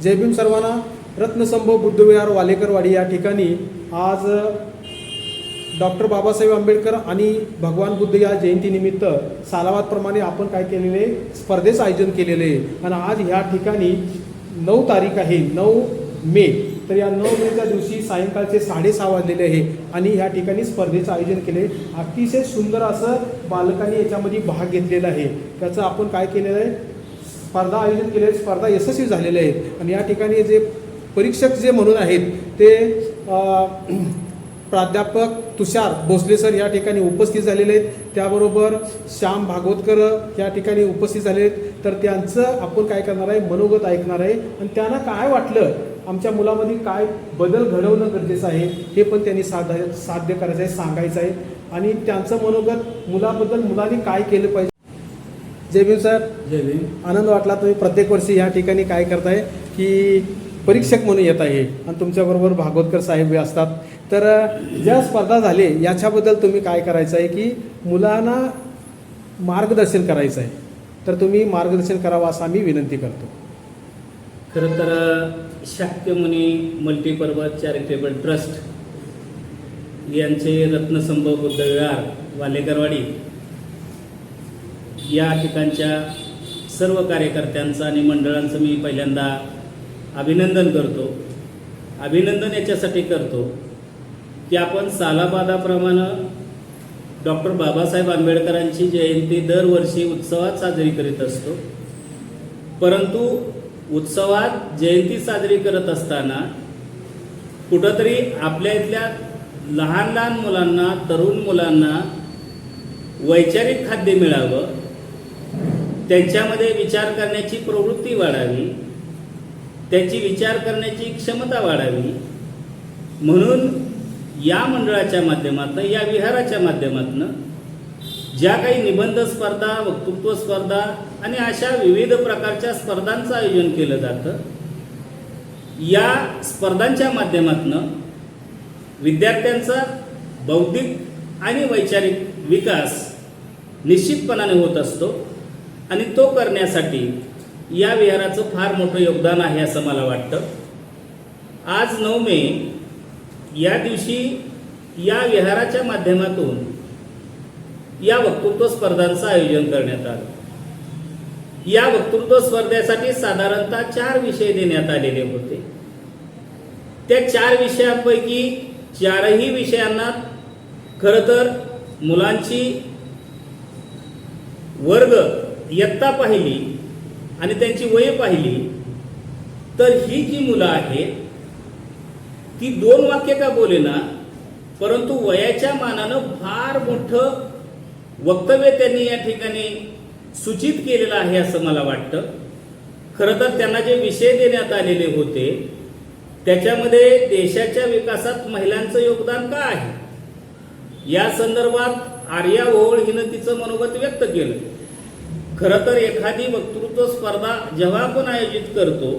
जय भीम सर्वांना. रत्नसंभव बुद्धविहार वालेकरवाडी या ठिकाणी आज डॉक्टर बाबासाहेब आंबेडकर आणि भगवान बुद्ध या जयंतीनिमित्त सालावादप्रमाणे आपण काय केलेले स्पर्धेचं आयोजन केलेले आहे. आणि आज ह्या ठिकाणी 9 तारीख आहे, 9 मे. तर या 9 मेच्या दिवशी सायंकाळचे 6:30 वाजलेले आहे आणि ह्या ठिकाणी स्पर्धेचं आयोजन केले. अतिशय सुंदर असं बालकांनी याच्यामध्ये भाग घेतलेला आहे. त्याचं आपण काय केलेलं आहे, स्पर्धा आयोजित केलेली आहे. स्पर्धा यशस्वी झालेल्या आहेत आणि या ठिकाणी जे परीक्षक जे म्हणून आहेत ते प्राध्यापक तुषार भोसले सर या ठिकाणी उपस्थित झालेले आहेत. त्याबरोबर श्याम भागवतकर या ठिकाणी उपस्थित झाले आहेत. तर त्यांचं आपण काय करणार आहे, मनोगत ऐकणार आहे आणि त्यांना काय वाटलं, आमच्या मुलामध्ये काय बदल घडवणं गरजेचं आहे हे पण त्यांनी साध्य करायचं आहे, सांगायचं आहे. आणि त्यांचं मनोगत मुलाबद्दल मुलांनी काय केलं पाहिजे. जय भीम सर. जय भीम. आनंद वाटला. तुम्ही प्रत्येक वर्षी या ठिकाणी काय करताय की परीक्षक म्हणून येत आहे आणि तुमच्याबरोबर भागवतकर साहेब असतात. तर ज्या स्पर्धा झाले याच्याबद्दल तुम्ही काय करायचं आहे की मुलांना मार्गदर्शन करायचं आहे. तर तुम्ही मार्गदर्शन करावं असं आम्ही विनंती करतो. खरं तर शाक्यमुनी मल्टीपर्पज चॅरिटेबल ट्रस्ट यांचे रत्नसंभव बुद्धविहार वालेकरवाडी या ठिकाणच्या सर्व कार्यकर्त्यांचं आणि मंडळांचं मी पहिल्यांदा अभिनंदन करतो. अभिनंदन याच्यासाठी करतो की आपण सालाबादाप्रमाणे डॉक्टर बाबासाहेब आंबेडकरांची जयंती दरवर्षी उत्सवात साजरी करीत असतो. परंतु उत्सवात जयंती साजरी करत असताना कुठंतरी आपल्या इथल्या लहान लहान मुलांना, तरुण मुलांना वैचारिक खाद्य मिळावं, त्यांच्यामध्ये विचार करण्याची प्रवृत्ती वाढावी, त्यांची विचार करण्याची क्षमता वाढावी म्हणून या मंडळाच्या माध्यमातून, या विहाराच्या माध्यमातून ज्या काही निबंध स्पर्धा, वक्तृत्व स्पर्धा आणि अशा विविध प्रकारच्या स्पर्धांचं आयोजन केलं जातं. या स्पर्धांच्या माध्यमातून विद्यार्थ्यांचा बौद्धिक आणि वैचारिक विकास निश्चितपणाने होत असतो आणि तो करण्यासाठी या विहाराचं फार मोठं योगदान आहे असं मला वाटतं. आज 9 मे या दिवशी या विहाराच्या माध्यमातून या वक्तृत्व स्पर्धांचं आयोजन करण्यात आलं. या वक्तृत्व स्पर्धेसाठी साधारणतः 4 विषय देण्यात आलेले होते. त्या 4 विषयांपैकी 4ही विषयांना खरं तर मुलांची वर्ग इयत्ता पाहिली आणि त्यांची वय पाहिली तर ही जी मुलं आहेत ती 2 वाक्य का बोलेना, परंतु वयाच्या मानानं फार मोठं वक्तव्य त्यांनी या ठिकाणी सूचित केलेलं आहे असं मला वाटतं. खरं तर त्यांना जे विषय देण्यात आलेले होते त्याच्यामध्ये देशाच्या विकासात महिलांचं योगदान काय आहे या संदर्भात आर्या ओहोळ हिनं तिचं मनोगत व्यक्त केलं. खरं तर एखादी वक्तृत्व स्पर्धा जेव्हा आपण आयोजित करतो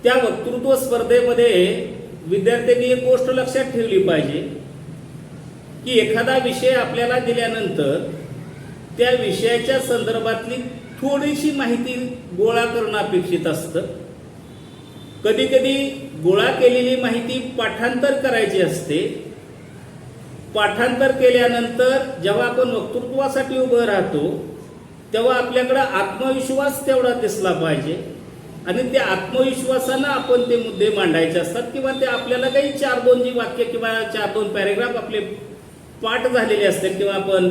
त्या वक्तृत्व स्पर्धेमध्ये विद्यार्थ्यांनी एक गोष्ट लक्षात ठेवली पाहिजे की एखादा विषय आपल्याला दिल्यानंतर त्या विषयाच्या संदर्भातली थोडीशी माहिती गोळा करणं अपेक्षित असतं. कधी कधी गोळा केलेली माहिती पाठांतर करायची असते. पाठांतर केल्यानंतर जेव्हा आपण वक्तृत्वासाठी उभं राहतो तेव्हा आपल्याकडे आत्मविश्वास तेवढा दिसला पाहिजे आणि त्या आत्मविश्वासानं आपण ते मुद्दे मांडायचे असतात किंवा ते आपल्याला काही 4-2 जी वाक्य किंवा 4-2 पॅरेग्राफ आपले पाठ झालेले असतील किंवा आपण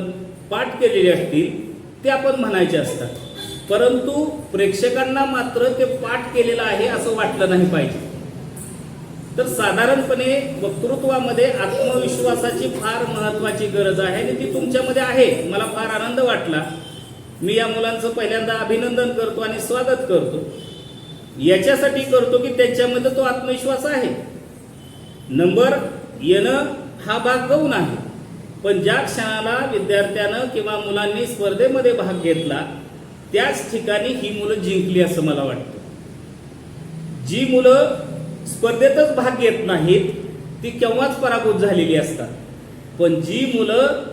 पाठ केलेले असतील ते आपण म्हणायचे असतात. परंतु प्रेक्षकांना मात्र ते पाठ केलेलं आहे असं वाटलं नाही पाहिजे. तर साधारणपणे वक्तृत्वामध्ये आत्मविश्वासाची फार महत्त्वाची गरज आहे आणि ती तुमच्यामध्ये आहे. मला फार आनंद वाटला. मी या मुलांचं पहिल्यांदा अभिनंदन करतो आणि स्वागत करतो. याच्यासाठी करतो की त्यांच्यामध्ये तो आत्मविश्वास आहे. नंबर येणं हा भाग गौण आहे, पण ज्या क्षणाला विद्यार्थ्यानं किंवा मुलांनी स्पर्धेमध्ये भाग घेतला त्याच ठिकाणी ही मुलं जिंकली असं मला वाटतं. जी मुलं स्पर्धेतच भाग घेत नाहीत ती केव्हाच पराभूत झालेली असतात. पण जी मुलं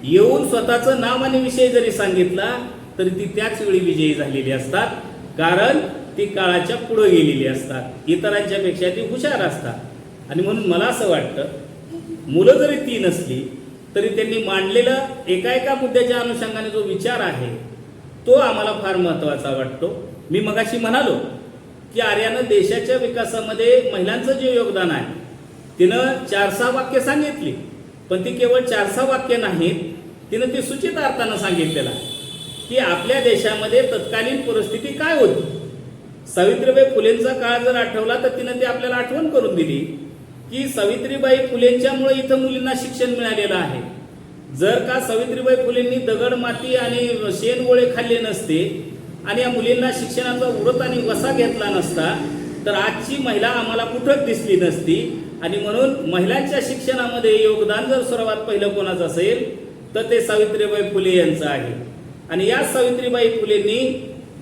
येऊन स्वतःचं नाव आणि विषय जरी सांगितला तरी ती त्याच वेळी विजयी झालेली असतात. कारण ती काळाच्या पुढे गेलेली असतात, इतरांच्या पेक्षा ती हुशार असतात. आणि म्हणून मला असं वाटतं मुलं जरी ती नसली तरी त्यांनी मांडलेला एका मुद्द्याच्या अनुषंगाने जो विचार आहे तो आम्हाला फार महत्त्वाचा वाटतो. मी मगाशी म्हणालो की आर्यानं देशाच्या विकासामध्ये महिलांचं जे योगदान आहे तिनं 4-6 वाक्य सांगितली, पण ती केवळ 4-6 वाक्य नाहीत, तिनं ती सूचित अर्थानं सांगितलेलं की आपल्या देशामध्ये तत्कालीन परिस्थिती काय होती. सावित्रीबाई फुलेंचा काळ जर आठवला तर तिनं ती आपल्याला आठवण करून दिली की सावित्रीबाई फुलेंच्यामुळे इथं मुलींना शिक्षण मिळालेलं आहे. जर का सावित्रीबाई फुलेंनी दगड माती आणि शेण गोळे खाल्ले नसते आणि या मुलींना शिक्षणाचा व्रत आणि वसा घेतला नसता तर आजची महिला आम्हाला कुठंच दिसली नसती. आणि म्हणून महिलांच्या शिक्षणामध्ये योगदान जर सर्वात पहिलं कोणाचं असेल तर ते सावित्रीबाई फुले यांचं आहे. आणि या सावित्रीबाई फुलेंनी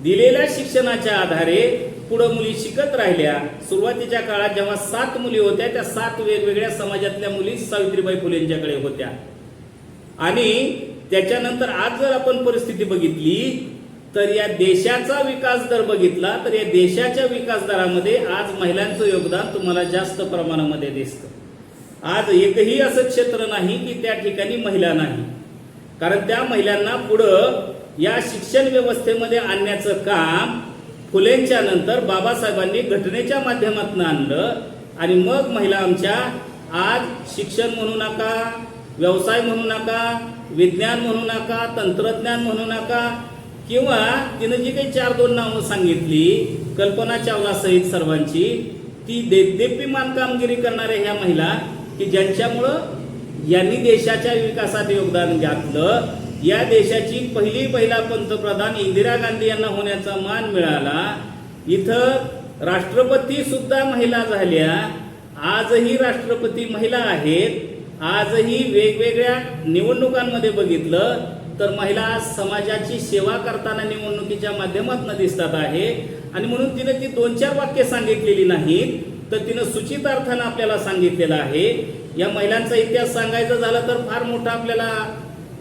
दिलेल्या शिक्षणाच्या आधारे पुढे मुली शिकत राहिल्या. सुरुवातीच्या काळात जेव्हा 7 मुली होत्या त्या 7 वेगवेगळ्या समाजातल्या मुली सावित्रीबाई फुलेंच्याकडे होत्या. आणि त्याच्यानंतर आज जर आपण परिस्थिती बघितली तर या देशाचा विकास दर बघितला तर या देशाच्या विकास दरामध्ये आज महिलांचं योगदान तुम्हाला जास्त प्रमाणामध्ये दिसतं. आज एकही असं क्षेत्र नाही की त्या ठिकाणी महिला नाही, कारण त्या महिलांना पुढं या शिक्षण व्यवस्थेमध्ये आणण्याचं काम फुलेंच्या नंतर बाबासाहेबांनी घटनेच्या माध्यमातून आणलं. आणि मग महिला आमच्या आज शिक्षण म्हणू नका, व्यवसाय म्हणू नका, विज्ञान म्हणू नका, तंत्रज्ञान म्हणू नका, किंवा तिनं जी काही 4-2 नावं सांगितली कल्पना चावला सहित सर्वांची, ती देदीप्यमान कामगिरी करणाऱ्या ह्या महिला की ज्यांच्यामुळं यांनी देशाच्या विकासात योगदान घातलं. या देशाची पहिला पंतप्रधान इंदिरा गांधी यांना होण्याचा मान मिळाला. इथं राष्ट्रपती सुद्धा महिला झाल्या. आजही राष्ट्रपती महिला आहेत. आजही वेगवेगळ्या निवडणुकांमध्ये बघितलं तर महिला समाजाची सेवा करताना निवडणुकीच्या माध्यमातून दिसतात आहे. आणि म्हणून तिने ती 2-4 वाक्य सांगितलेली नाहीत तर तिनं सूचित अर्थानं आपल्याला सांगितलेलं आहे. या महिलांचा इतिहास सांगायचा झाला तर फार मोठा आपल्याला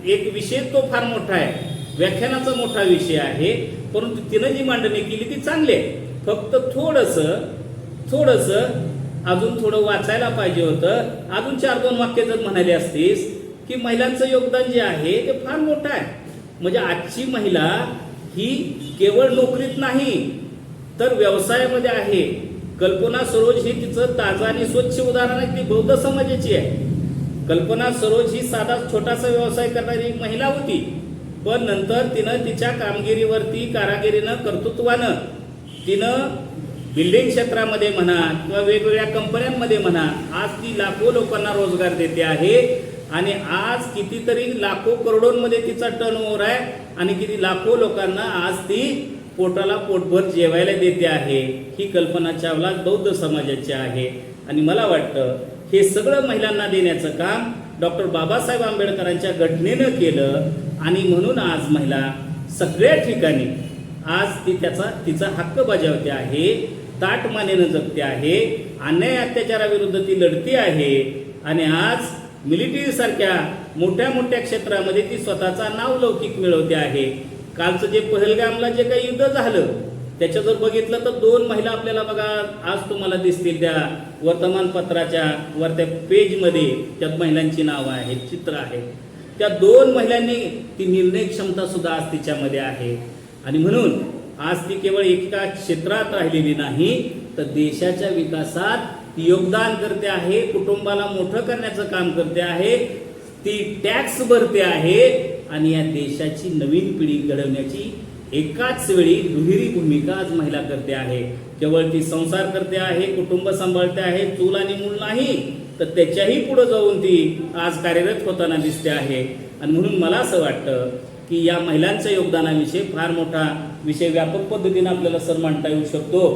एक विषय तो फार मोठा आहे, व्याख्यानाचा मोठा विषय आहे. परंतु तिनं जी मांडणी केली ती चांगली आहे. फक्त थोडंसं अजून थोडं वाचायला पाहिजे होतं. अजून 4-2 वाक्य जर म्हणाले असतीस की महिलांचं योगदान जे आहे ते फार मोठं आहे. म्हणजे आजची महिला ही केवळ नोकरीत नाही तर व्यवसायामध्ये आहे. कल्पना सरोज ही तिचं ताजं आणि स्वच्छ उदाहरण आहे. ती बौद्ध समाजाची आहे. कल्पना सरोज ही साधा छोटासा व्यवसाय करणारी एक महिला होती, पण नंतर तिनं तिच्या कामगिरीवरती, कारागिरीनं, कर्तृत्वानं तिनं बिल्डिंग क्षेत्रामध्ये म्हणा किंवा वेगवेगळ्या कंपन्यांमध्ये म्हणा आज ती लाखो लोकांना रोजगार देते आहे. आणि आज कितीतरी लाखो करोडोंमध्ये तिचा टर्नओव्हर आहे आणि किती लाखो लोकांना आज ती पोटाला पोटभर जेवायला देते आहे. ही कल्पना चावला बौद्ध समाजाची आहे. आणि मला वाटतं हे सगळं महिलांना देण्याचं काम डॉक्टर बाबासाहेब आंबेडकरांच्या घटनेनं केलं. आणि म्हणून आज महिला सगळ्या ठिकाणी आज ती तिचा हक्क बजावते आहे, ताटमानेनं जगते आहे, अन्याय अत्याचाराविरुद्ध ती लढती आहे. आणि आज मिलिटरी सारख्या मोठ्या मोठ्या क्षेत्रामध्ये ती स्वतःचा नावलौकिक मिळवते आहे. कालचं जे पहलगामला जे काही युद्ध झालं त्याच्या जर बघितलं तर 2 महिला आपल्याला बघा आज तुम्हाला दिसतील त्या वर्तमानपत्राच्या वरत्या पेजमध्ये. त्यात महिलांची नावं आहेत, चित्र आहे. त्या 2 महिलांनी ती निर्णय क्षमता सुद्धा आज तिच्यामध्ये आहे. आणि म्हणून आज ती केवळ एका क्षेत्रात राहिलेली नाही तर देशाच्या विकासात ती योगदान करते आहे. कुटुंबाला मोठं करण्याचं काम करते आहे. ती टॅक्स भरते आहे आणि या देशाची नवीन पिढी घडवण्याची एकाच वेळी दुहेरी भूमिका आज महिला करते आहे. केवळ ती संसार करते आहे, कुटुंब सांभाळते आहे, चूल आणि मूल नाही तर त्याच्याही पुढे जाऊन ती आज कार्यरत होताना दिसते आहे. आणि म्हणून मला असं वाटतं की या महिलांच्या योगदानाविषयी फार मोठा विषय व्यापक पद्धतीने आपल्याला सर मांडता येऊ शकतो.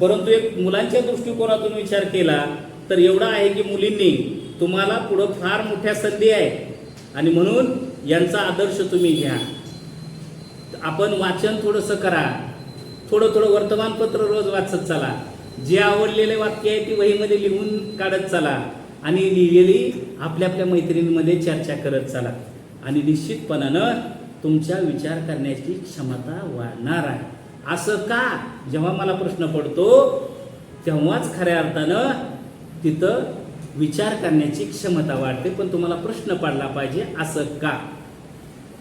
परंतु एक मुलांच्या दृष्टिकोनातून विचार केला तर एवढा आहे की मुलींनी तुम्हाला पुढं फार मोठ्या संधी आहे आणि म्हणून यांचा आदर्श तुम्ही घ्या. आपण वाचन थोडंसं करा, थोडं वर्तमानपत्र रोज वाचत चला. जे आवडलेले वाक्य आहे ती वहीमध्ये लिहून काढत चला आणि लिहिलेली आपल्या मैत्रिणींमध्ये चर्चा करत चला. आणि निश्चितपणानं तुमच्या विचार करण्याची क्षमता वाढणार आहे. असं का? जेव्हा मला प्रश्न पडतो तेव्हाच खऱ्या अर्थानं तिथं विचार करण्याची क्षमता वाढते. पण तुम्हाला प्रश्न पडला पाहिजे असं का?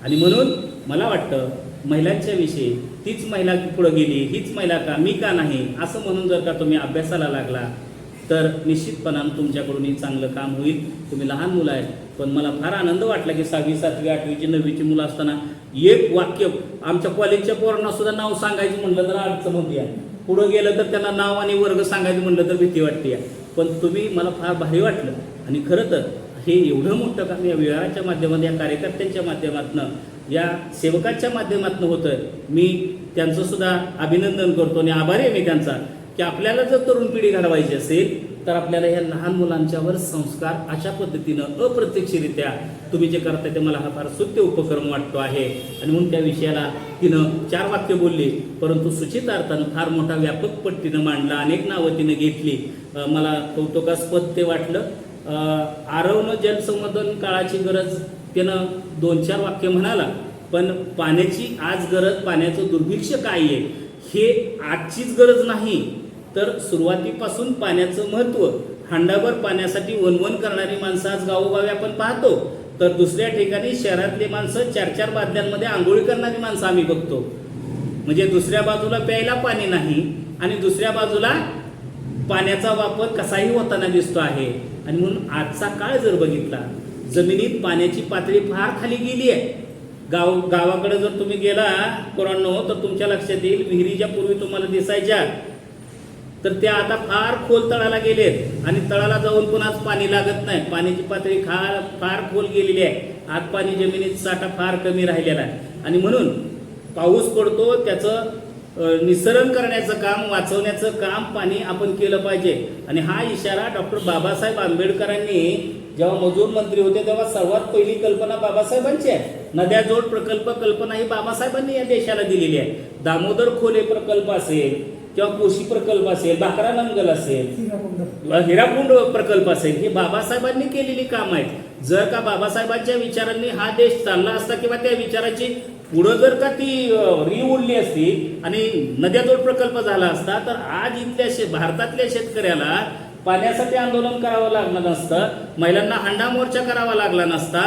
आणि म्हणून मला वाटतं महिलांच्या विषयी तीच महिला पुढं गेली, हीच महिला का, मी का नाही, असं म्हणून जर का तुम्ही अभ्यासाला लागला तर निश्चितपणानं तुमच्याकडूनही चांगलं काम होईल. तुम्ही लहान मुलं आहेत, पण मला फार आनंद वाटला की 6वी 7वी 8वीची 9वीची मुलं असताना एक वाक्य आमच्या कॉलेजच्या पोरांना सुद्धा नाव सांगायचं म्हटलं तर अडचण होती आहे. पुढं गेलं तर त्यांना नाव आणि वर्ग सांगायचं म्हटलं तर भीती वाटते आहे. पण तुम्ही मला फार भारी वाटलं. आणि खरं तर हे एवढं मोठं काम या विहाराच्या माध्यमातून, या कार्यकर्त्यांच्या माध्यमातून, या सेवकांच्या माध्यमातून होतं. मी त्यांचं सुद्धा अभिनंदन करतो आणि आभारी आहे मी त्यांचा की आपल्याला जर तरुण पिढी घडवायची असेल तर आपल्याला या लहान मुलांच्यावर संस्कार अशा पद्धतीनं अप्रत्यक्षरित्या तुम्ही जे करताय ते मला हा फार स्तुत्य उपक्रम वाटतो आहे. आणि म्हणून त्या विषयाला तिनं 4 वाक्य बोलली, परंतु सुचित अर्थानं फार मोठा व्यापक पट्टीनं मांडला, अनेक नावं तिनं घेतली. मला कौतुकास्पद ते वाटलं. आरवणं जलसंवर्धन काळाची गरज त्यानं 2-4 वाक्य म्हणाला, पण पाण्याची आज गरज, पाण्याचं दुर्भिक्ष काय आहे हे आजचीच गरज नाही तर सुरुवातीपासून पाण्याचं महत्त्व, हांडाभर पाण्यासाठी वनवन करणारी माणसं आज गावोगावी आपण पाहतो, तर दुसऱ्या ठिकाणी शहरातली माणसं 4-4 बादल्यांमध्ये आंघोळी करणारी माणसं आम्ही बघतो. म्हणजे दुसऱ्या बाजूला प्यायला पाणी नाही आणि दुसऱ्या बाजूला पाण्याचा वापर कसाही होताना दिसतो आहे. आणि म्हणून आजचा काळ जर बघितला, जमिनीत पाण्याची पातळी फार खाली गेली आहे. गावाकडे जर तुम्ही गेला पोरांनो तर तुमच्या लक्षात येईल, विहिरी ज्या पूर्वी तुम्हाला दिसायच्या तर त्या आता फार खोल तळाला गेलेत आणि तळाला जाऊन पुन्हाच पाणी लागत नाही. पाण्याची पातळी फार खोल गेलेली आहे. आज पाणी जमिनीत साठा फार कमी राहिलेला आहे. आणि म्हणून पाऊस पडतो त्याचं निसरण करण्याचं काम, वाचवण्याचं काम पाणी आपण केलं पाहिजे. आणि हा इशारा डॉक्टर बाबासाहेब आंबेडकरांनी जेव्हा मजूर मंत्री होते तेव्हा सर्वात पहिली कल्पना बाबासाहेबांची आहे. नद्या जोड प्रकल्प कल्पना ही बाबासाहेबांनी या देशाला दिलेली आहे. दामोदर खोले प्रकल्प असेल किंवा कोशी प्रकल्प असेल, बाकरा नंगल असेल, हिराकुंड प्रकल्प असेल, हे बाबासाहेबांनी केलेली काम आहेत. जर का बाबासाहेबांच्या विचारांनी हा देश चालला असता किंवा त्या विचाराची पुढं जर का ती री उडली असती आणि नद्याजोड प्रकल्प झाला असता तर आज इथल्या भारतातल्या शेतकऱ्याला पाण्यासाठी आंदोलन करावं लागलं नसतं, महिलांना हांडा मोर्चा करावा लागला नसता,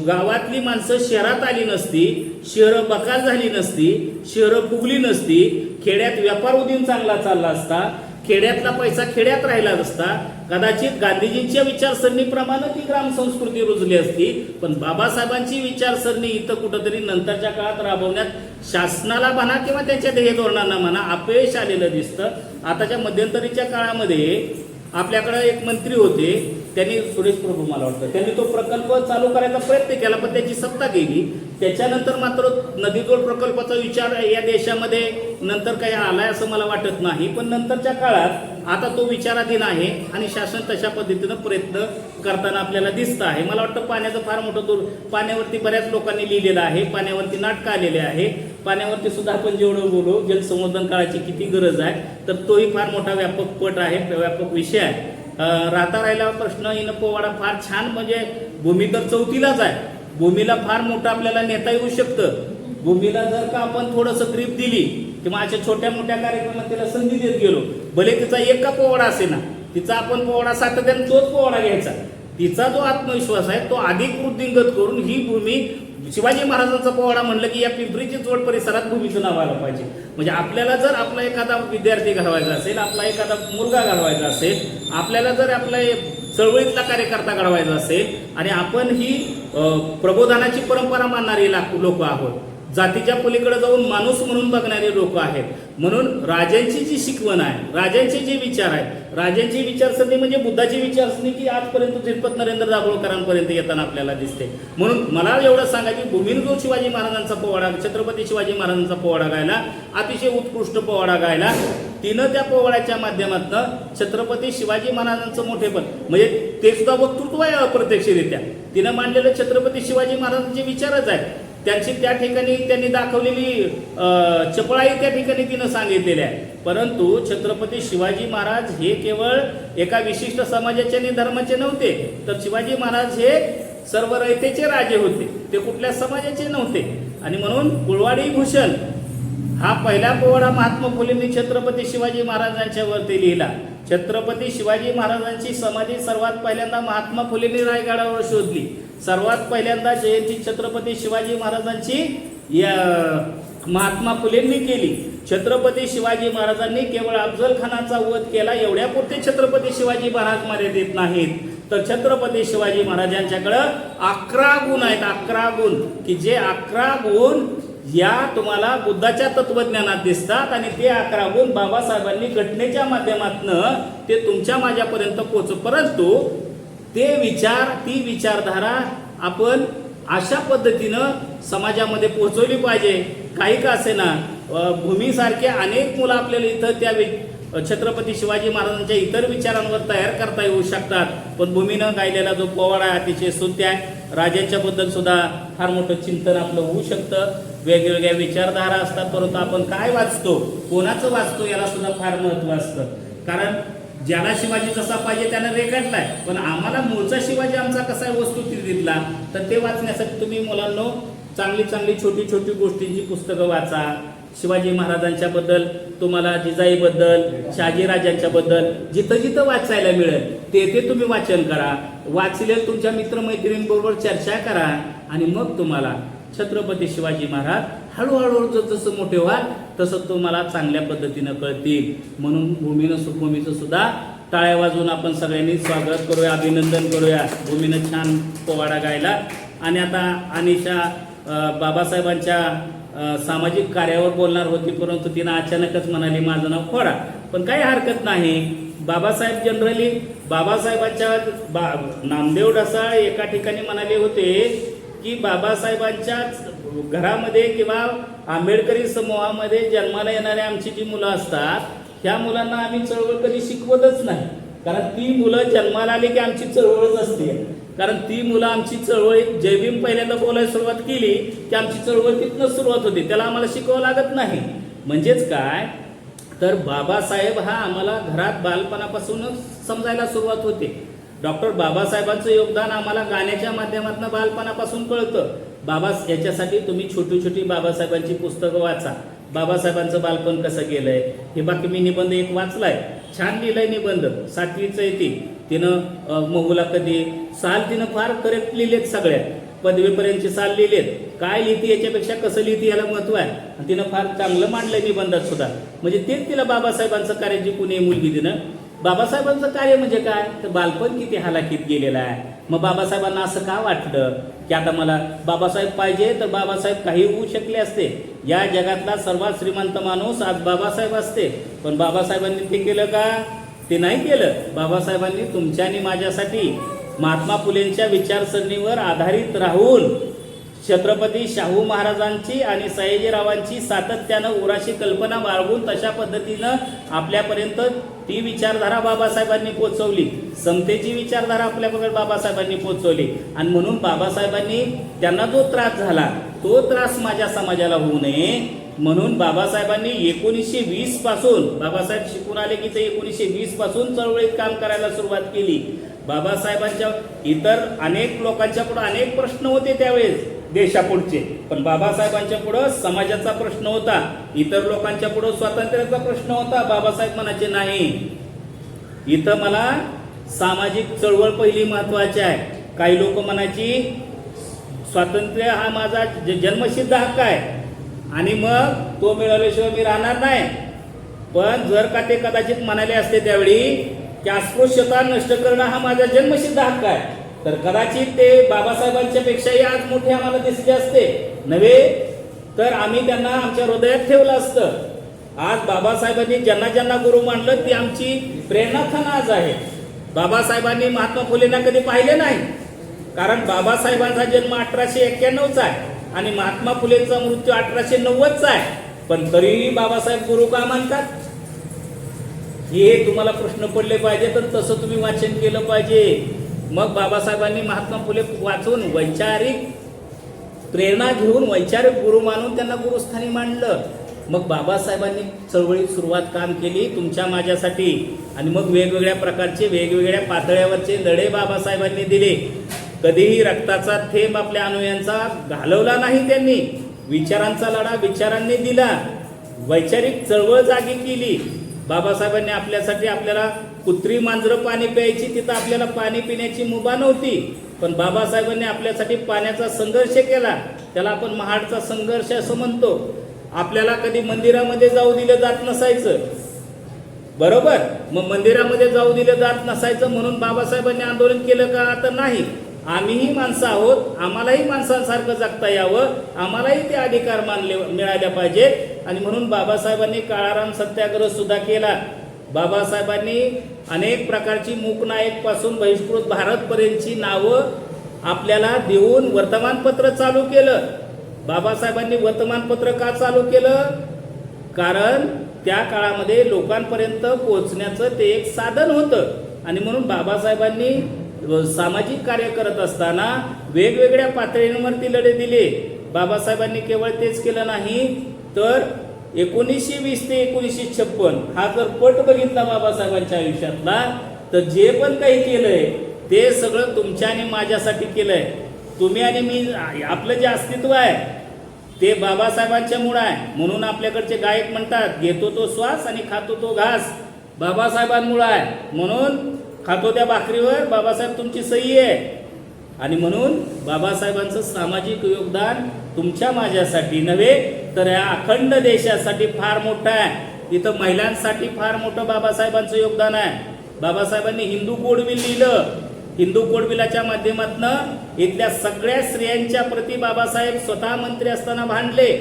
गावातली माणसं शहरात आली नसती, शहरं बकाल झाली नसती, शहरं फुगली नसती, खेड्यात व्यापार उदीम चांगला चालला असता, खेड्यातला पैसा खेड्यात राहिला असता, कदाचित गांधीजींच्या विचारसरणीप्रमाणे ती ग्रामसंस्कृती रुजली असती. पण बाबासाहेबांची विचारसरणी इथं कुठंतरी नंतरच्या काळात राबवण्यात शासनाला म्हणा किंवा त्यांच्या ध्येय धोरणांना म्हणा अपयश आलेलं दिसतं. आताच्या मध्यंतरीच्या काळामध्ये आपल्याकडे एक मंत्री होते, त्यांनी सुरेश प्रभू मला वाटतं, त्यांनी तो प्रकल्प चालू करायचा प्रयत्न केला पण त्याची सत्ता गेली. त्याच्यानंतर मात्र नदीजोड प्रकल्पाचा विचार या देशामध्ये नंतर काही आलाय असं मला वाटत नाही. पण नंतरच्या काळात आता तो विचाराधीन आहे आणि शासन तशा पद्धतीनं प्रयत्न करताना आपल्याला दिसतं आहे. मला वाटतं पाण्याचं फार मोठं पाण्यावरती बऱ्याच लोकांनी लिहिलेलं आहे, पाण्यावरती नाटकं आलेले आहे, पाण्यावरती सुद्धा आपण जेवढं बोलू जलसंवर्धन काळाची किती गरज आहे तर तोही फार मोठा व्यापक पट आहे, व्यापक विषय आहे. राहता राहिला प्रश्न इन पोवाडा फार छान, म्हणजे भूमी तर 4थीलाच आहे, भूमीला फार मोठं आपल्याला नेता येऊ शकतं. भूमीला जर का आपण थोडंसं ग्रीप दिली किंवा अशा छोट्या मोठ्या कार्यक्रमात तिला संधी देत गेलो, भले तिचा एक का पोवाडा असे ना, तिचा आपण पोवाडा सातत्याने तोच पोवाडा घ्यायचा, तिचा जो आत्मविश्वास आहे तो अधिक वृद्धिंगत करून ही भूमी, शिवाजी महाराजांचा पोवाडा म्हणलं की या पिंपरीची जोड परिसरात भूमीचं नाव आलं पाहिजे. म्हणजे आपल्याला जर आपला एखादा विद्यार्थी घडवायचा असेल, आपला एखादा मुलगा घडवायचा असेल, आपल्याला जर आपला चळवळीतला कार्यकर्ता घडवायचा असेल आणि आपण ही प्रबोधनाची परंपरा मानणारी लोक आहोत, जातीच्या पलीकडे जाऊन माणूस म्हणून बघणारे लोक आहेत. म्हणून राजांची जी शिकवण आहे, राजांचे जे विचार आहेत, राजांची विचारसरणी म्हणजे बुद्धाची विचारसरणी की आजपर्यंत तिरुपत नरेंद्र दाभोळकरांपर्यंत येताना आपल्याला दिसते. म्हणून मला एवढं सांगा की भूमीने जो शिवाजी महाराजांचा पोवाडा, छत्रपती शिवाजी महाराजांचा पोवाडा गायला, अतिशय उत्कृष्ट पोवाडा गायला, तिनं त्या पोवाड्याच्या माध्यमातून छत्रपती शिवाजी महाराजांचं मोठेपण म्हणजे ते सुद्धा वक्तृत्व आहे अप्रत्यक्षरित्या, तिनं मांडलेलं छत्रपती शिवाजी महाराजांचे विचारच आहेत. त्यांची त्या ठिकाणी त्यांनी दाखवलेली चपळाई त्या ठिकाणी तिनं सांगितलेली आहे. परंतु छत्रपती शिवाजी महाराज हे केवळ एका विशिष्ट समाजाचे आणि धर्माचे नव्हते, तर शिवाजी महाराज हे सर्व रयतेचे राजे होते, ते कुठल्या समाजाचे नव्हते. आणि म्हणून कुळवाडी भूषण हा पहिला पोवाडा महात्मा फुलेंनी छत्रपती शिवाजी महाराजांच्यावरती लिहिला. छत्रपती शिवाजी महाराजांची समाधी सर्वात पहिल्यांदा महात्मा फुलेंनी रायगडावर शोधली. सर्वात पहिल्यांदा जयंती छत्रपती शिवाजी महाराजांची महात्मा फुलेंनी केली. छत्रपती शिवाजी महाराजांनी केवळ अफजल खानाचा वध केला एवढ्यापुरते छत्रपती शिवाजी महाराज मर्यादित नाहीत, तर छत्रपती शिवाजी महाराजांच्याकडं 11 गुण आहेत. 11 गुण की जे 11 गुण या तुम्हाला बुद्धाच्या तत्वज्ञानात दिसतात आणि ते 11 गुण बाबासाहेबांनी घटनेच्या माध्यमातून ते तुमच्या माझ्यापर्यंत परंतु ते विचार, ती विचारधारा आपण अशा पद्धतीनं समाजामध्ये पोहोचवली पाहिजे. काही का असेना भूमीसारखे अनेक मुलं आपल्याला इथं त्या छत्रपती शिवाजी महाराजांच्या इतर विचारांवर तयार करता येऊ शकतात, पण भूमीनं गायलेला जो पोवाडा आहे अतिशय स्तुत्य आहे. राजांच्या बद्दल सुद्धा फार मोठं चिंतन आपलं होऊ शकतं. वेगवेगळ्या विचारधारा असतात, परंतु आपण काय वाचतो, कोणाचं वाचतो याला सुद्धा फार महत्त्व असतं. कारण ज्याला शिवाजी जसा पाहिजे त्यानं रेखाटलाय, पण आम्हाला मूळचा शिवाजी आमचा कसा वस्तुस्थितीतला, तर ते वाचण्यासाठी तुम्ही मुलांनो चांगली चांगली छोटी छोटी गोष्टींची पुस्तकं वाचा. शिवाजी महाराजांच्या बद्दल, तुम्हाला जिजाईबद्दल, शहाजीराजांच्या बद्दल जिथं जिथं वाचायला मिळेल ते तुम्ही वाचन करा. वाचलेलं तुमच्या मित्रमैत्रिणींबरोबर चर्चा करा आणि मग तुम्हाला छत्रपती शिवाजी महाराज हळूहळू जसं मोठे व्हाल तसं तुम्हाला चांगल्या पद्धतीनं कळतील. म्हणून भूमीचं सुद्धा टाळ्या वाजवून आपण सगळ्यांनी स्वागत करूया, अभिनंदन करूया. भूमीनं छान पोवाडा गायला. आणि आता अनिशा बाबासाहेबांच्या सामाजिक कार्यावर बोलणार होती, परंतु तिनं अचानकच म्हणाली माझं नाव खोडा. पण काही हरकत नाही. बाबासाहेब जनरली बाबासाहेबांच्या नामदेव ढसाळ एका ठिकाणी म्हणाले होते की बाबासाहेबांच्या घरामध्ये किंवा आंबेडकरी समूहामध्ये जन्माला येणारे आमची जी मुलं असतात ह्या मुलांना आम्ही चळवळ कधी शिकवतच नाही. कारण ती मुलं जन्माला आली की आमची चळवळच असते. कारण ती मुलं आमची चळवळ जय भीम पहिल्यांदा बोलायला सुरुवात केली की आमची चळवळ तिथनं सुरुवात होते, त्याला आम्हाला शिकवावं लागत नाही. म्हणजेच काय तर बाबासाहेब हा आम्हाला घरात बालपणापासूनच समजायला सुरुवात होते. डॉक्टर बाबासाहेबांचं योगदान आम्हाला गाण्याच्या माध्यमातून बालपणापासून कळतं. याच्यासाठी तुम्ही छोटी छोटी बाबासाहेबांची पुस्तकं वाचा. बाबासाहेबांचं बालपण कसं गेलंय हे बाकी मी निबंध एक वाचलाय, छान लिहिलंय निबंध, 7वीचं येते. तिनं महुला कधी साल तिनं फार करेक्ट लिहिलेत, सगळ्या पदवीपर्यंतचे साल लिहिलेत. काय लिहिते याच्यापेक्षा कसं लिहिते याला महत्व आहे. आणि तिनं फार चांगलं मांडलंय निबंधात सुद्धा. म्हणजे तेच तिला बाबासाहेबांचं कार्य जी कुणी मुलगी तिनं बाबासाहेबांचं कार्य म्हणजे काय तर बालपण किती हालाकीत गेलेलं आहे. मग बाबासाहेबांना असं का वाटलं की आता मला बाबासाहेब पाहिजे, तर बाबासाहेब काही होऊ शकले असते. या जगातला सर्वात श्रीमंत माणूस आज बाबासाहेब असते, पण बाबासाहेबांनी ते केलं का? ते नाही केलं. बाबासाहेबांनी तुमच्या आणि माझ्यासाठी महात्मा फुलेंच्या विचारसरणीवर आधारित राहून छत्रपती शाहू महाराजांची आणि सयाजीरावांची सातत्यानं उराशी कल्पना बाळगून तशा पद्धतीनं आपल्यापर्यंत ती विचारधारा बाबासाहेबांनी पोचवली. समतेची विचारधारा आपल्याकडे बाबासाहेबांनी पोचवली. आणि म्हणून बाबासाहेबांनी त्यांना जो त्रास झाला तो त्रास माझ्या समाजाला होऊ नये म्हणून बाबासाहेबांनी 1920 पासून, बाबासाहेब शिकून आले की ते 1920 पासून चळवळीत काम करायला सुरुवात केली. बाबासाहेबांच्या इतर अनेक लोकांच्या पुढे अनेक प्रश्न होते त्यावेळेस देशापुढचे, पण बाबासाहेबांच्या पुढं समाजाचा प्रश्न होता, इतर लोकांच्या पुढं स्वातंत्र्याचा प्रश्न होता. बाबासाहेब म्हणायचे नाही, इथं मला सामाजिक चळवळ पहिली महत्वाची आहे. काही लोक म्हणायची स्वातंत्र्य हा माझा जन्मसिद्ध हक्क आहे आणि मग तो मिळवल्याशिवाय मी राहणार नाही. पण जर का ते कदाचित म्हणाले असते त्यावेळी की अस्पृश्यता नष्ट करणं हा माझा जन्मसिद्ध हक्क आहे, तर कदाचित ते बाबासाहेबांच्या पेक्षाही आज मोठे आम्हाला दिसले असते नव्हे, तर आम्ही त्यांना आमच्या हृदयात ठेवलं असतं. आज बाबासाहेबांनी ज्यांना ज्यांना गुरु मानलं ती आमची प्रेरणास्थान आज आहे. बाबासाहेबांनी महात्मा फुलेंना कधी पाहिले नाही, कारण बाबासाहेबांचा जन्म 1891चा आहे आणि महात्मा फुलेंचा मृत्यू 1890चा आहे, पण तरीही बाबासाहेब गुरु का मानतात हे तुम्हाला प्रश्न पडले पाहिजे. तर तसं तुम्ही वाचन केलं पाहिजे. मग बाबासाहेबांनी महात्मा फुले वाचून वैचारिक प्रेरणा घेऊन वैचारिक गुरु मानून त्यांना गुरुस्थानी मांडलं. मग बाबासाहेबांनी चळवळीत सुरुवात काम केली तुमच्या माझ्यासाठी, आणि मग वेगवेगळ्या प्रकारचे वेगवेगळ्या पातळ्यावरचे लढे बाबासाहेबांनी दिले. कधीही रक्ताचा थेंब आपल्या अनुयायांचा घालवला नाही त्यांनी. विचारांचा लढा विचारांनी दिला. वैचारिक चळवळ जागी केली. बाबासाहेबांनी आपल्यासाठी आपल्याला कुत्री मांजरं पाणी प्यायची, तिथं आपल्याला पाणी पिण्याची मुभा नव्हती, पण बाबासाहेबांनी आपल्यासाठी पाण्याचा संघर्ष केला. त्याला आपण महाडचा संघर्ष असं म्हणतो. आपल्याला कधी मंदिरामध्ये जाऊ दिलं जात नसायचं, बरोबर. मग मंदिरामध्ये जाऊ दिलं जात नसायचं म्हणून बाबासाहेबांनी आंदोलन केलं का? तर नाही. आम्हीही माणसं आहोत, आम्हालाही माणसांसारखं जगता यावं, आम्हालाही ते अधिकार मिळाले पाहिजेत. आणि म्हणून बाबासाहेबांनी काळाराम सत्याग्रह सुद्धा केला. बाबासाहेबांनी अनेक प्रकारची मूकनायक पासून बहिष्कृत भारतपर्यंतची नावं आपल्याला देऊन वर्तमानपत्र चालू केलं. बाबासाहेबांनी वर्तमानपत्र का चालू केलं? कारण त्या काळामध्ये लोकांपर्यंत पोहोचण्याचं ते एक साधन होतं. आणि म्हणून बाबासाहेबांनी सामाजिक कार्य करत असताना वेगवेगळ्या पातळींवरती लढे दिले. बाबासाहेबांनी केवळ तेच केलं नाही, तर 1920 ते 1956 हा जर पट बघितला बाबासाहेबांच्या आयुष्यातला, तर जे पण काही केलंय ते सगळं तुमच्या आणि माझ्यासाठी केलंय. तुम्ही आणि मी, आपलं जे अस्तित्व आहे ते बाबासाहेबांच्या मुळे आहे. म्हणून आपल्याकडचे गायक म्हणतात, घेतो तो श्वास आणि खातो तो घास बाबासाहेबांमुळे आहे. म्हणून खातो त्या भाकरीवर बाबासाहेब तुमची सही आहे. आणि म्हणून बाबासाहेबांचं सामाजिक योगदान तुमच्या माझ्यासाठी नव्हे, तर या अखंड देशासाठी फार मोठं आहे. इथं महिलांसाठी फार मोठं बाबासाहेबांचं योगदान आहे. बाबासाहेबांनी हिंदू कोड बिल लिहिलं. हिंदू कोड बिलाच्या माध्यमातून इथल्या सगळ्या स्त्रियांच्या प्रति बाबासाहेब स्वतः मंत्री असताना भांडले.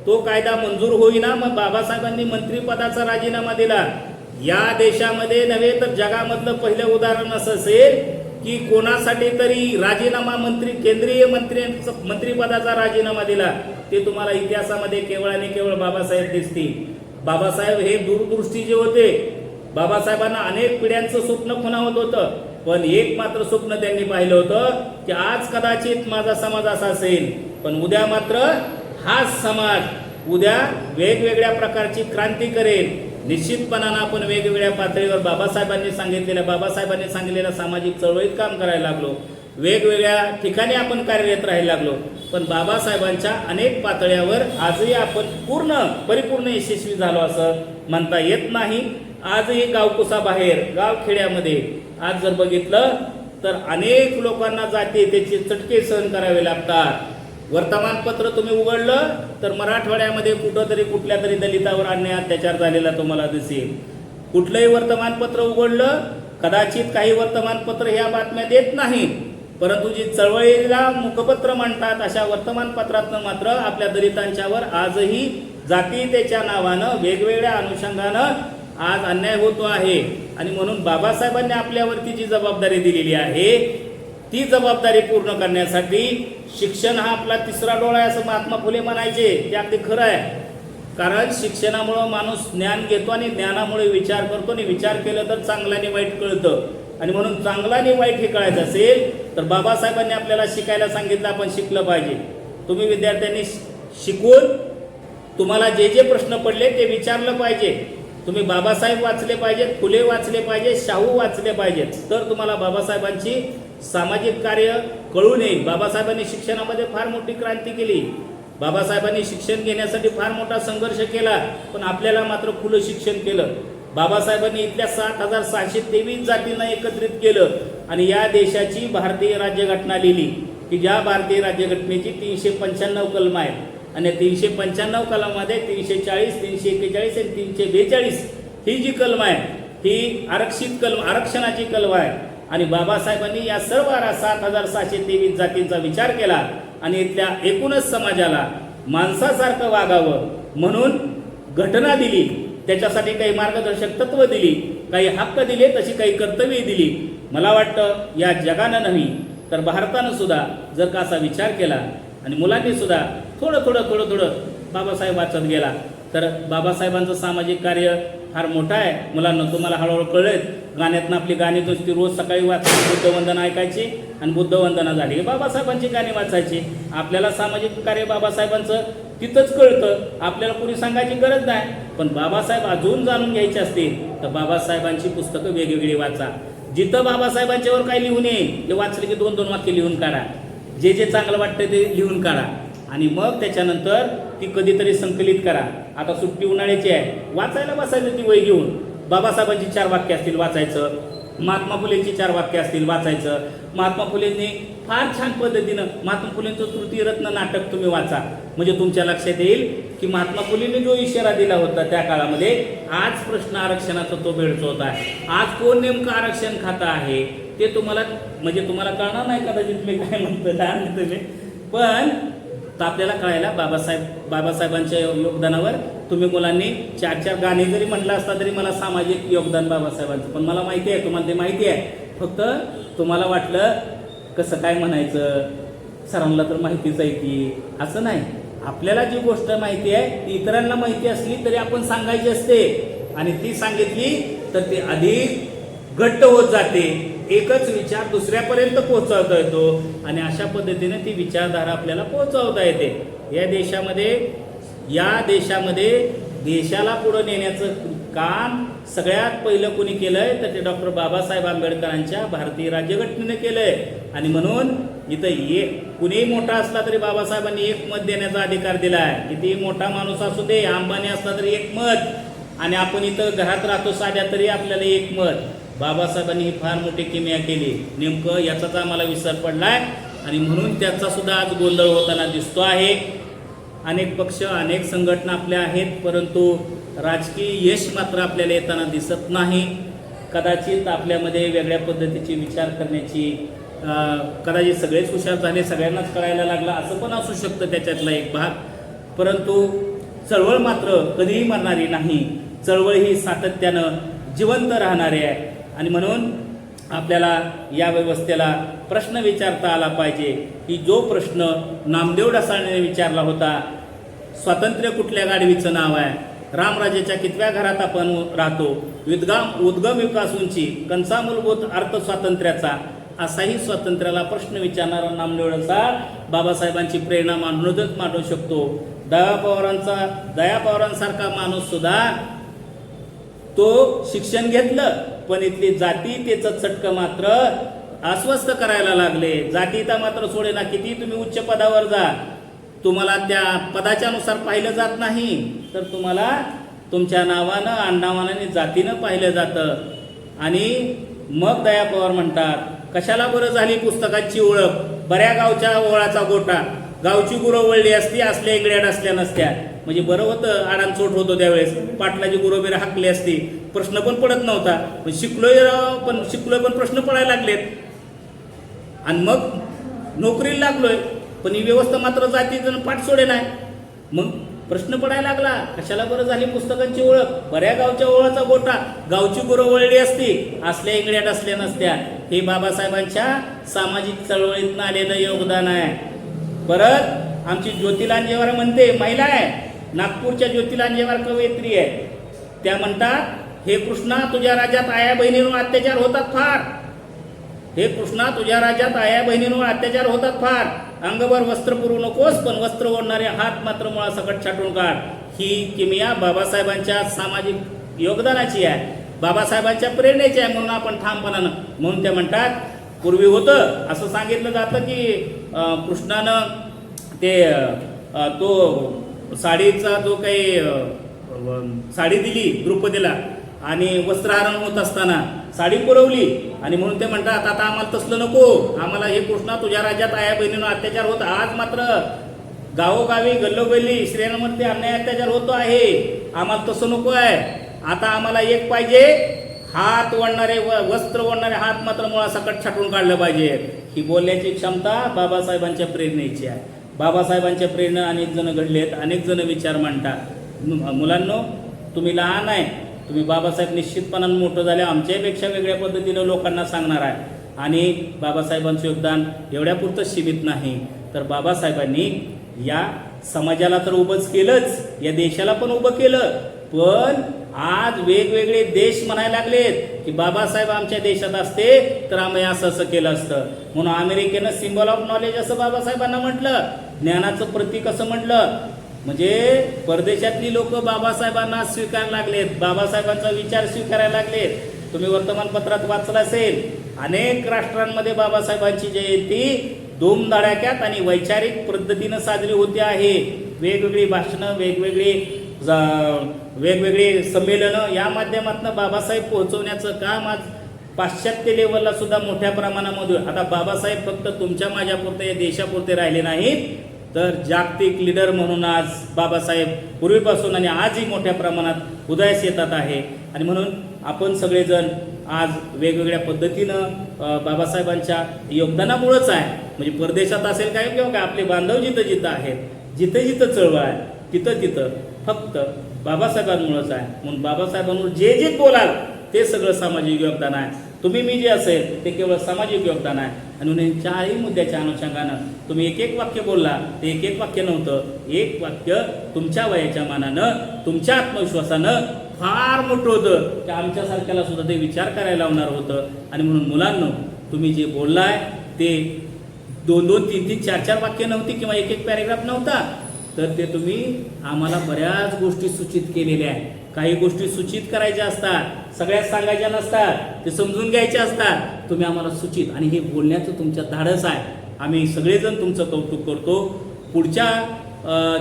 तो कायदा मंजूर होईना, मग बाबासाहेबांनी मंत्रिपदाचा राजीनामा दिला. या देशामध्ये नव्हे तर जगामधलं पहिलं उदाहरण असं असेल की कोणासाठी तरी राजीनामा केंद्रीय मंत्रिपदाचा राजीनामा दिला. ते तुम्हाला इतिहासामध्ये केवळ आणि केवळ बाबासाहेब दिसतील. बाबासाहेब हे दूरदृष्टीचे होते. बाबासाहेबांना अनेक पिढ्यांचं स्वप्न खुणावत होतं, पण एक मात्र स्वप्न त्यांनी पाहिलं होतं की आज कदाचित माझा समाज असा असेल, पण उद्या मात्र हाच समाज उद्या वेगवेगळ्या प्रकारची क्रांती करेल. निश्चितपणानं आपण वेगवेगळ्या पातळीवर बाबासाहेबांनी सांगितलेल्या सामाजिक चळवळीत काम करायला लागलो. वेगवेगळ्या ठिकाणी आपण कार्यरत राहायला लागलो. पण बाबासाहेबांच्या अनेक पातळ्यावर आजही आपण परिपूर्ण यशस्वी झालो असं म्हणता येत नाही. आजही गावकुसाबाहेर गावखेड्यामध्ये आज जर बघितलं तर अनेक लोकांना जाते त्याचे चटके सहन करावे लागतात. वर्तमानपत्र तुम्ही उघडलं तर मराठवाड्यामध्ये कुठंतरी कुठल्या तरी दलितावर अन्याय अत्याचार झालेला तुम्हाला दिसेल. कुठलंही वर्तमानपत्र उघडलं, कदाचित काही वर्तमानपत्र ह्या बातम्या देत नाही, परंतु जी चळवळीला मुखपत्र म्हणतात अशा वर्तमानपत्रातनं मात्र आपल्या दलितांच्यावर आजही जातीयतेच्या नावानं वेगवेगळ्या अनुषंगानं आज अन्याय होतो आहे. आणि म्हणून बाबासाहेबांनी आपल्यावरती जी जबाबदारी दिलेली आहे ती जबाबदारी पूर्ण करण्यासाठी शिक्षण हा आपला तिसरा डोळा आहे असं महात्मा फुले म्हणायचे. ते अगदी खरं आहे. कारण शिक्षणामुळं माणूस ज्ञान घेतो आणि ज्ञानामुळे विचार करतो, आणि विचार केलं तर चांगलं आणि वाईट कळतं. आणि म्हणून चांगलं आणि वाईट हे कळायचं असेल तर बाबासाहेबांनी आपल्याला शिकायला सांगितलं, आपण शिकलं पाहिजे. तुम्ही विद्यार्थ्यांनी शिकून तुम्हाला जे जे प्रश्न पडले ते विचारलं पाहिजे. तुम्ही बाबासाहेब वाचले पाहिजेत, फुले वाचले पाहिजे, शाहू वाचले पाहिजेत, तर तुम्हाला बाबासाहेबांची सामाजिक कार्य कळून येईल. बाबासाहेबांनी शिक्षणामध्ये फार मोठी क्रांती केली. बाबासाहेबांनी शिक्षण घेण्यासाठी फार मोठा संघर्ष केला, पण आपल्याला मात्र खुलं शिक्षण केलं. बाबासाहेबांनी इथल्या 7,623 जातींना एकत्रित केलं आणि या देशाची भारतीय राज्यघटना लिहिली की ज्या भारतीय राज्यघटनेची 395 कलम आहेत. आणि 395 कलमामध्ये 340, 341 आणि 342 ही जी कलम आहे ही आरक्षित कलम, आरक्षणाची कलम आहे. आणि बाबासाहेबांनी या सर्व 7,623 जातींचा विचार केला आणि इथल्या एकूणच समाजाला माणसासारखं वागावं म्हणून घटना दिली. त्याच्यासाठी काही मार्गदर्शक तत्व दिली, काही हक्क दिले, तशी काही कर्तव्ये दिली. मला वाटतं या जगानं नव्हे तर भारतानं सुद्धा जर का असा विचार केला आणि मुलांनी सुद्धा थोडं बाबासाहेब वाचत गेला तर बाबासाहेबांचं सामाजिक कार्य फार मोठं आहे. मुलांना तुम्हाला हळूहळू कळेल. गाण्यातनं आपली गाणी ती रोज सकाळी वाचायची, बुद्धवंदना ऐकायची आणि बुद्धवंदना झाली की बाबासाहेबांची गाणी वाचायची. आपल्याला सामाजिक कार्य बाबासाहेबांचं तिथंच कळतं, आपल्याला कुणी सांगायची गरज नाही. पण बाबासाहेब अजून जाणून घ्यायचे असतील तर बाबासाहेबांची पुस्तकं वेगवेगळी वाचा. जिथं बाबासाहेबांच्यावर काय लिहून येईल ते वाचले की 2-2 वाक्य लिहून काढा. जे जे चांगलं वाटतं ते लिहून काढा आणि मग त्याच्यानंतर ती कधीतरी संकलित करा. आता सुट्टी उन्हाळ्याची आहे, वाचायला बसायचं ती वही घेऊन. बाबासाहेबांची 4 वाक्य असतील वाचायचं, महात्मा फुलेंची 4 वाक्य असतील वाचायचं. महात्मा फुलेंनी फार छान पद्धतीनं महात्मा फुलेंचं तृतीय रत्न नाटक तुम्ही वाचा, म्हणजे तुमच्या लक्षात येईल की महात्मा फुलेंनी जो इशारा दिला होता त्या काळामध्ये, आज प्रश्न आरक्षणाचा तो भेडसावत आहे. आज कोण नेमकं आरक्षण खातं आहे ते तुम्हाला म्हणजे तुम्हाला कळणार नाही कदाचित मी काय म्हणतो लहान तुम्ही, पण आपल्याला कळायला बाबासाहेबांच्या योगदानावर तुम्ही मुलांनी 4 गाणी जरी म्हटलं असता तरी मला सामाजिक योगदान बाबासाहेबांचं, पण मला माहिती आहे तुम्हाला ते माहिती आहे. फक्त तुम्हाला वाटलं कसं काय म्हणायचं, सरांना तर माहितीच आहे की, असं नाही. आपल्याला जी गोष्ट माहिती आहे ती इतरांना माहिती असली तरी आपण सांगायची असते, आणि ती सांगितली तर ती अधिक घट्ट होत जाते. एकच विचार दुसऱ्यापर्यंत पोहोचवता येतो, आणि अशा पद्धतीने ती विचारधारा आपल्याला पोहोचवता येते. या देशामध्ये देशाला पुढे नेण्याचं काम सगळ्यात पहिलं कोणी केलंय तर ते डॉक्टर बाबासाहेब आंबेडकरांच्या भारतीय राज्यघटनेने केलंय. आणि म्हणून इथं कुणीही मोठा असला तरी बाबासाहेबांनी एक मत देण्याचा अधिकार दिलाय. कितीही मोठा माणूस असू दे, अंबानी असला तरी एक मत, आणि आपण इथं घरात राहतो साध्या तरी आपल्याला एक मत. बाबासाहेबांनी ही फार मोठी किमया केली, नेमकं याचाच आम्हाला विसर पडलाय, आणि म्हणून त्याचा सुद्धा आज गोंधळ होताना दिसतो आहे. अनेक पक्ष अनेक संघटना आपल्या आहेत, परंतु राजकीय यश मात्र आपल्याला येताना दिसत नाही. कदाचित आपल्यामध्ये वेगळ्या पद्धतीची विचार करण्याची कदाचित सगळेच हुशार झाले, सगळ्यांनाच कळायला लागला असं पण असू शकतं त्याच्यातला एक भाग, परंतु चळवळ मात्र कधीही मरणारी नाही. चळवळ ही सातत्यानं जिवंत राहणारी आहे, आणि म्हणून आपल्याला या व्यवस्थेला प्रश्न विचारता आला पाहिजे की जो प्रश्न नामदेव ढसाळने विचारला होता, स्वातंत्र्य कुठल्या गाडवीचं नाव आहे, रामराजेच्या कितव्या घरात आपण राहतो, उद्गम विकास उंची, कंचा मूलभूत अर्थ स्वातंत्र्याचा, असाही स्वातंत्र्याला प्रश्न विचारणारा नामदेव ढसाळ बाबासाहेबांची प्रेरणा म्हणूनच मानू शकतो. दया पवारांसारखा माणूस सुद्धा तो शिक्षण घेतलं, पण इथली जातीयतेचं चटकं मात्र अस्वस्थ करायला लागले. जातीयता मात्र सोडेना, किती तुम्ही उच्च पदावर जा, तुम्हाला त्या पदाच्या नुसार पाहिलं जात नाही, तर तुम्हाला तुमच्या नावानं आडनावानं आणि जातीनं पाहिलं जातं. आणि मग दया पवार म्हणतात, कशाला बरं झाली पुस्तकाची ओळख, बऱ्या गावच्या ओळाचा गोटा, गावची गुरं वळली असती, असल्या इंगड्यात असल्या नसत्या. म्हणजे बरं होतं, आडांचोट होतो त्यावेळेस, पाटलाची गुरं बिरं हाकली असती, प्रश्न पण पडत नव्हता. शिकलोय पण प्रश्न पडायला लागलेत, आणि मग नोकरीला लागलोय, पण ही व्यवस्था मात्र जातीचं पाठ सोडे नाही. मग प्रश्न पडायला लागला, कशाला बरं झाली पुस्तकांची ओळख, बऱ्या गावच्या ओळाचा गोटा, गावची गुरं वळली असती, असल्या इंगड्यात असल्या नसत्या. हे बाबासाहेबांच्या सामाजिक चळवळीतनं आलेलं योगदान आहे. परत आमची ज्योती लांजेवार म्हणते, महिला आहे, नागपूरच्या ज्योती लांजेवार कवयित्री आहे, त्या म्हणतात, हे कृष्णा तुझ्या राज्यात आया बहिणींवर अत्याचार होतात फार, हे कृष्णा तुझ्या राज्यात आया बहिणींवर अत्याचार होतात फार, अंगभर वस्त्र पुरवू नकोस, पण वस्त्र ओढणारे हात मात्र मुळासकट छाटून काढ. ही किमया बाबासाहेबांच्या सामाजिक योगदानाची आहे, बाबासाहेबांच्या प्रेरणेची आहे, म्हणून आपण ठामपणानं. म्हणून त्या म्हणतात, पूर्वी होतं असं सांगितलं जातं की कृष्णानं तो साडीचा जो काही साडी दिली द्रौपदीला, आणि वस्त्रहरण होत असताना साडी पुरवली, आणि म्हणून ते म्हणतात, आता आम्हाला तसलं नको, आम्हाला हे कृष्णा तुझ्या राज्यात आया बहिणीनं अत्याचार होत. आज मात्र गावोगावी गल्लोगल्ली स्त्रियांमध्ये अन्याय अत्याचार होतो आहे, आम्हाला तसं नको आहे. आता आम्हाला एक पाहिजे, हात ओढणारे वस्त्र ओढणारे हात मात्र मुळासकट छाटून काढलं पाहिजे. ही बोलण्याची क्षमता बाबासाहेबांच्या प्रेरणेची आहे. बाबासाहेबांच्या प्रेरणा अनेक जण घडलेत, अनेक जण विचार मांडतात. मुलांनो, तुम्ही लहान आहे, तुम्ही बाबासाहेब निश्चितपणानं मोठं झाले आमच्यापेक्षा वेगळ्या पद्धतीनं लोकांना सांगणार आहे. आणि बाबासाहेबांचं योगदान एवढ्यापुरतं सीमित नाही, तर बाबासाहेबांनी या समाजाला तर उभंच केलंच, या देशाला पण उभं केलं. पण आज वेगवेगळे देश म्हणायला लागलेत की बाबासाहेब आमच्या देशात असते तर आम्ही असं केलं असतं. म्हणून अमेरिकेनं सिम्बॉल ऑफ नॉलेज असं बाबासाहेबांना म्हटलं, ज्ञानाचं प्रतीक असं म्हटलं. म्हणजे परदेशातली लोक बाबासाहेबांना स्वीकारायला लागलेत, बाबासाहेबांचा विचार स्वीकारायला लागलेत. तुम्ही वर्तमानपत्रात वाचलं असेल, अनेक राष्ट्रांमध्ये बाबासाहेबांची जयंती धूमधडाक्यात आणि वैचारिक पद्धतीनं साजरी होते आहे. वेगवेगळी भाषणं, वेगवेगळी संमेलनं या माध्यमातून बाबासाहेब पोहोचवण्याचं काम आज पाश्चात्य लेवलला सुद्धा मोठ्या प्रमाणामध्ये. आता बाबासाहेब फक्त तुमच्या माझ्यापुरते या देशापुरते राहिले नाहीत, तर जागतिक लीडर म्हणून आज बाबासाहेब पूर्वीपासून आणि आजही मोठ्या प्रमाणात उदयास येतात आहे. आणि म्हणून आपण सगळेजण आज वेगवेगळ्या पद्धतीनं बाबासाहेबांच्या योगदानामुळंच आहे. म्हणजे परदेशात असेल काय किंवा काय आपले बांधव जिथं जिथं आहेत, जिथं जिथं चळवळ आहे, तिथं तिथं फक्त बाबासाहेबांमुळंच आहे. म्हणून बाबासाहेबांवर जे जे बोलाल ते सगळं सामाजिक योगदान आहे. तुम्ही मी जे असेल ते केवळ सामाजिक योगदान आहे. आणि म्हणून चारही मुद्द्याच्या अनुषंगानं तुम्ही एक एक वाक्य बोलला, ते एक एक वाक्य नव्हतं, एक वाक्य तुमच्या वयाच्या मानानं, तुमच्या आत्मविश्वासानं फार मोठं होतं, की आमच्यासारख्याला सुद्धा ते विचार करायला लावणार होतं. आणि म्हणून मुलांनो, तुम्ही जे बोललाय ते 2-2, 3-3, 4-4 वाक्य नव्हती किंवा एक एक पॅरेग्राफ नव्हता, तर ते तुम्ही आम्हाला बऱ्याच गोष्टी सूचित केलेल्या आहेत. काही गोष्टी सूचित करायच्या असतात, सगळ्याच सांगायच्या नसतात, ते समजून घ्यायच्या असतात. तुम्ही आम्हाला सूचित, आणि हे बोलण्याचं तुमच्या धाडस आहे. आम्ही सगळेजण तुमचं कौतुक करतो. पुढच्या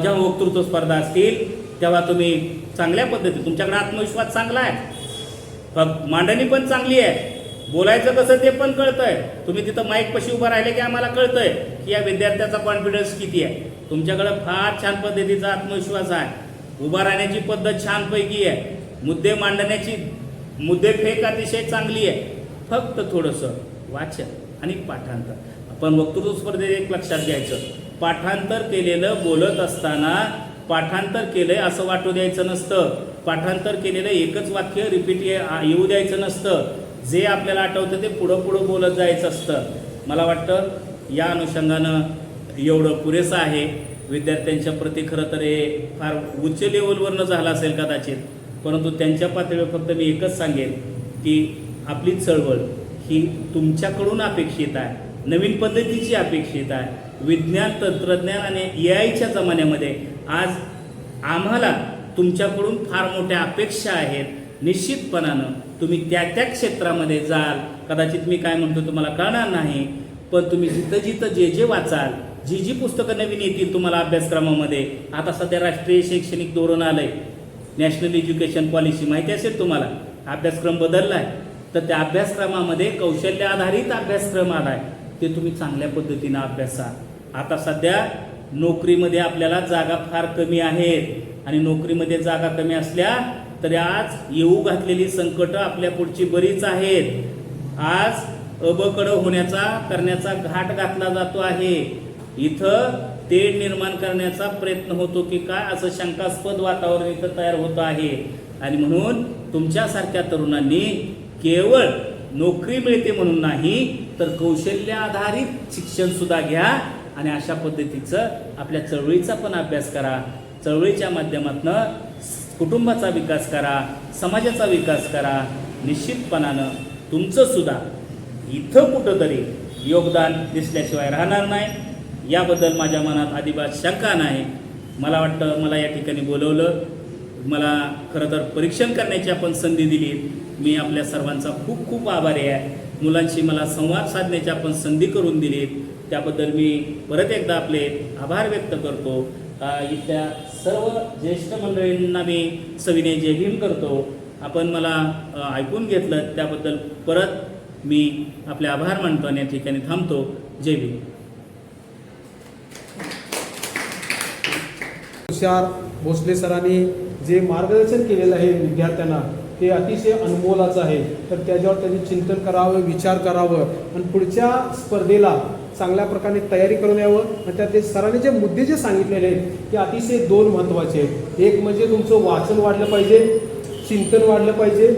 जेव्हा वक्तृत्व स्पर्धा असतील तेव्हा तुम्ही चांगल्या पद्धतीने, तुमच्याकडे आत्मविश्वास चांगला आहे, मांडणी पण चांगली आहे, बोलायचं कसं ते पण कळतंय. तुम्ही तिथं माईक पशी उभं राहिले की आम्हाला कळतंय की या विद्यार्थ्याचा कॉन्फिडन्स किती आहे. तुमच्याकडं फार छान पद्धतीचा आत्मविश्वास आहे, उभा राहण्याची पद्धत छानपैकी आहे, मुद्दे मांडण्याची मुद्देफेक अतिशय चांगली आहे. फक्त थोडंसं वाचन आणि पाठांतर. आपण वक्तृत्व स्पर्धेत एक लक्षात घ्यायचं, पाठांतर केलेलं बोलत असताना पाठांतर केलंय असं वाटू द्यायचं नसतं. पाठांतर केलेलं एकच वाक्य रिपीट येऊ द्यायचं नसतं. जे आपल्याला आठवतं ते पुढं बोलत जायचं असतं. मला वाटतं या अनुषंगानं एवढं पुरेसं आहे. विद्यार्थ्यांच्या प्रति खरं तर हे फार उच्च लेवलवरनं झालं असेल कदाचित, परंतु त्यांच्या पातळीवर फक्त मी एकच सांगेन की आपली चळवळ ही तुमच्याकडून अपेक्षित आहे, नवीन पद्धतीची अपेक्षित आहे. विज्ञान, तंत्रज्ञान आणि AI च्या जमान्यामध्ये आज आम्हाला तुमच्याकडून फार मोठ्या अपेक्षा आहेत. निश्चितपणानं तुम्ही त्या त्या क्षेत्रामध्ये जाल. कदाचित मी काय म्हणतो तुम्हाला कळणार नाही, पण तुम्ही जिथं जिथं जे जे वाचाल, जी जी पुस्तकं नवीन येतील तुम्हाला अभ्यासक्रमामध्ये, आता सध्या राष्ट्रीय शैक्षणिक धोरण आलंय, नॅशनल एज्युकेशन पॉलिसी माहिती असेल तुम्हाला, अभ्यासक्रम बदलला आहे, तर त्या अभ्यासक्रमामध्ये कौशल्य आधारित अभ्यासक्रम आलाय, ते तुम्ही चांगल्या पद्धतीनं अभ्यासा. आता सध्या नोकरीमध्ये आपल्याला जागा फार कमी आहेत, आणि नोकरीमध्ये जागा कमी असल्या तरी आज येऊ घातलेली संकटं आपल्या पुढची बरीच आहेत. आज अबकडं करण्याचा घाट घातला जातो आहे. इथं तेढ निर्माण करण्याचा प्रयत्न होतो की काय, असं शंकास्पद वातावरण इथं तयार होतं आहे. आणि म्हणून तुमच्यासारख्या तरुणांनी केवळ नोकरी मिळते म्हणून नाही, तर कौशल्य आधारित शिक्षण सुद्धा घ्या, आणि अशा पद्धतीचं आपल्या चळवळीचा पण अभ्यास करा. चळवळीच्या माध्यमातून कुटुंबाचा विकास करा, समाजाचा विकास करा. निश्चितपणानं तुमचं सुद्धा इथं कुठंतरी योगदान दिसल्याशिवाय राहणार नाही, याबद्दल माझ्या मनात अजिबात शंका नाही. मला वाटतं मला या ठिकाणी बोलवलं, मला खरं तर परीक्षण करण्याची आपण संधी दिली. मी आपल्या सर्वांचा खूप खूप आभारी आहे. मुलांशी मला संवाद साधण्याची आपण संधी करून दिली, त्याबद्दल मी परत एकदा आपले आभार व्यक्त करतो. इथल्या सर्व ज्येष्ठ मंडळींना मी सविनय जय भीम करतो. आपण मला ऐकून घेतलं त्याबद्दल परत मी आपले आभार मानतो आणि या ठिकाणी थांबतो. जय भीम. तुषार भोसले सरांनी जे मार्गदर्शन केलेलं आहे विद्यार्थ्यांना, ते अतिशय अनमोलाचं आहे. तर त्याच्यावर त्यांनी चिंतन करावं, विचार करावं, आणि पुढच्या स्पर्धेला चांगल्या प्रकारे तयारी करून यावं. आणि त्यात ते सरांनी जे मुद्दे जे सांगितलेले आहेत ते अतिशय 2 महत्त्वाचे आहेत. एक म्हणजे तुमचं वाचन वाढलं पाहिजे, चिंतन वाढलं पाहिजे.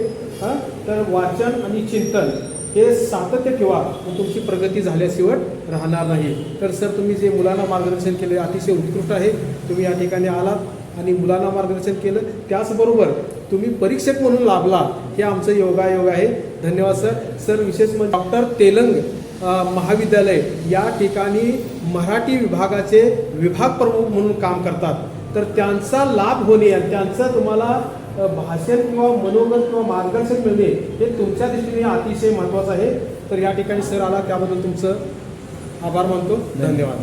तर वाचन आणि चिंतन हे सातत्य ठेवा, मग तुमची प्रगती झाल्याशिवाय राहणार नाही. तर सर, तुम्ही जे मुलांना मार्गदर्शन केले अतिशय उत्कृष्ट आहे. तुम्ही या ठिकाणी आलात आणि मुलांना मार्गदर्शन केलं, त्याचबरोबर तुम्ही परीक्षक म्हणून लाभला, हे आमचं योगायोग आहे. धन्यवाद सर. सर, विशेष म्हणजे डॉक्टर तेलंग महाविद्यालय या ठिकाणी मराठी विभागाचे विभाग प्रमुख म्हणून काम करतात. तर त्यांचा लाभ होणे आणि त्यांचं तुम्हाला भाषण किंवा मनोगत किंवा मार्गदर्शन मिळणे हे तुमच्या दृष्टीने अतिशय महत्त्वाचं आहे. तर या ठिकाणी सर आला त्याबद्दल तुमचं आभार मानतो. धन्यवाद.